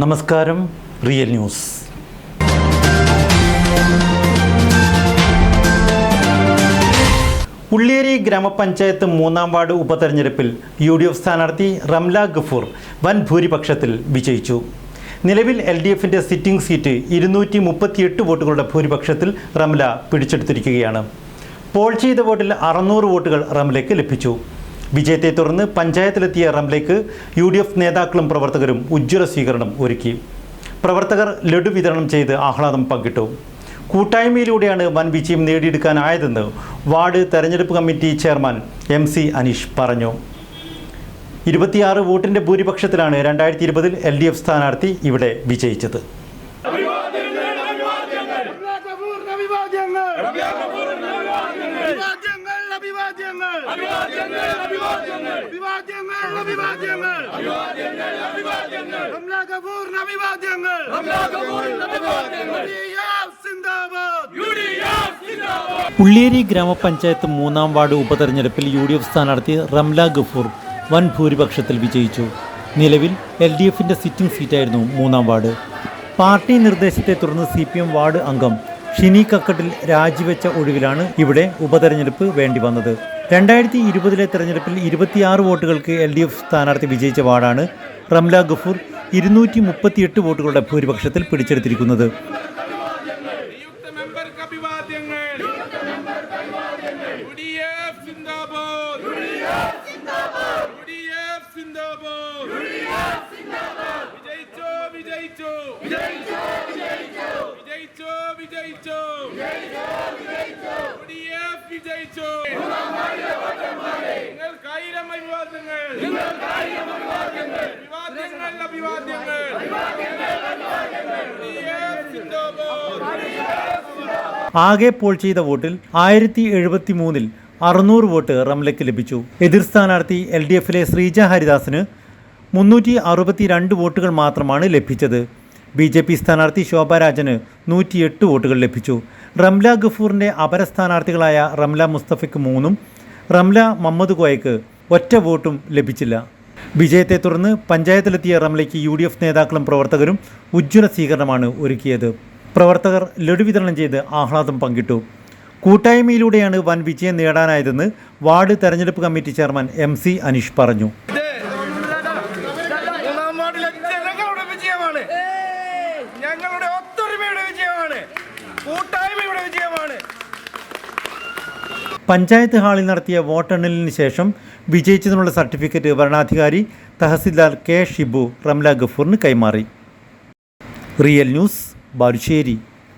നമസ്കാരം. Real news. Ulliyeri ഗ്രാമപഞ്ചായത്ത് 3-ാം ward ഉപതെരഞ്ഞെടുപ്പിൽ UDF സ്ഥാനാർത്ഥി റംല ഗഫൂർ വൻ ഭൂരിപക്ഷത്തിൽ വിജയിച്ചു. നിലവിൽ LDFിൻ്റെ സിറ്റിംഗ് സീറ്റ് 238 വോട്ടുകളുടെ ഭൂരിപക്ഷത്തിൽ റംല പിടിച്ചെടുത്തിരിക്കുകയാണ്. പോൾ ചെയ്ത വോട്ടിൽ 600 വോട്ടുകൾ റംലയ്ക്ക് ലഭിച്ചു. വിജയത്തെ തുടർന്ന് പഞ്ചായത്തിലെത്തിയ റംലയ്ക്ക് UDF നേതാക്കളും പ്രവർത്തകരും ഉജ്ജ്വല സ്വീകരണം ഒരുക്കി. പ്രവർത്തകർ ലഡു വിതരണം ചെയ്ത് ആഹ്ലാദം പങ്കിട്ടു. കൂട്ടായ്മയിലൂടെയാണ് വൻ വിജയം നേടിയെടുക്കാനായതെന്ന് വാർഡ് തെരഞ്ഞെടുപ്പ് കമ്മിറ്റി ചെയർമാൻ MC അനീഷ് പറഞ്ഞു. 26 വോട്ടിൻ്റെ ഭൂരിപക്ഷത്തിലാണ് 2020-ൽ LDF സ്ഥാനാർത്ഥി ഇവിടെ വിജയിച്ചത്. ഉള്ളിയേരി ഗ്രാമപഞ്ചായത്ത് 3-ാം വാർഡ് ഉപതെരഞ്ഞെടുപ്പിൽ UDF സ്ഥാനാർത്ഥി റംല ഗഫൂർ വൻ ഭൂരിപക്ഷത്തിൽ വിജയിച്ചു. നിലവിൽ LDFിൻ്റെ സിറ്റിംഗ് സീറ്റായിരുന്നു 3-ാം വാർഡ്. പാർട്ടി നിർദ്ദേശത്തെ തുടർന്ന് CPM വാർഡ് അംഗം ഷിനി കക്കട്ടിൽ രാജിവെച്ച ഒഴിവിലാണ് ഇവിടെ ഉപതെരഞ്ഞെടുപ്പ് വേണ്ടി വന്നത്. 2020-ലെ തെരഞ്ഞെടുപ്പിൽ 26 വോട്ടുകൾക്ക് LDF സ്ഥാനാർത്ഥി വിജയിച്ച വാർഡാണ് റംല ഗഫൂർ 238 വോട്ടുകളുടെ ഭൂരിപക്ഷത്തിൽ പിടിച്ചെടുത്തിരിക്കുന്നത്. ആകെ പോൾ ചെയ്ത വോട്ടിൽ 1073-ൽ 600 വോട്ട് റംലയ്ക്ക് ലഭിച്ചു. എതിർ സ്ഥാനാർത്ഥി LDFിലെ ശ്രീജ ഹരിദാസിന് 362 വോട്ടുകൾ മാത്രമാണ് ലഭിച്ചത്. BJP സ്ഥാനാർത്ഥി ശോഭാരാജന് 108 വോട്ടുകൾ ലഭിച്ചു. റംല ഗഫൂറിൻ്റെ അപര സ്ഥാനാർത്ഥികളായ റംല മുസ്തഫയ്ക്ക് 3-ഉം റംല മുഹമ്മദ് കോയയ്ക്ക് ഒറ്റ വോട്ടും ലഭിച്ചില്ല. വിജയത്തെ തുടർന്ന് പഞ്ചായത്തിലെത്തിയ റംലയ്ക്ക് UDF നേതാക്കളും പ്രവർത്തകരും ഉജ്ജ്വല സ്വീകരണമാണ് ഒരുക്കിയത്. പ്രവർത്തകർ ലഡു വിതരണം ചെയ്ത് ആഹ്ലാദം പങ്കിട്ടു. കൂട്ടായ്മയിലൂടെയാണ് വൻ വിജയം നേടാനായതെന്ന് വാർഡ് തെരഞ്ഞെടുപ്പ് കമ്മിറ്റി ചെയർമാൻ MC അനീഷ് പറഞ്ഞു. പഞ്ചായത്ത് ഹാളിൽ നടത്തിയ വോട്ടെണ്ണലിന് ശേഷം വിജയിച്ചതിനുള്ള സർട്ടിഫിക്കറ്റ് വരണാധികാരി തഹസിൽദാർ K ഷിബു റംല ഗഫൂറിന് കൈമാറി. Real news, Balussery.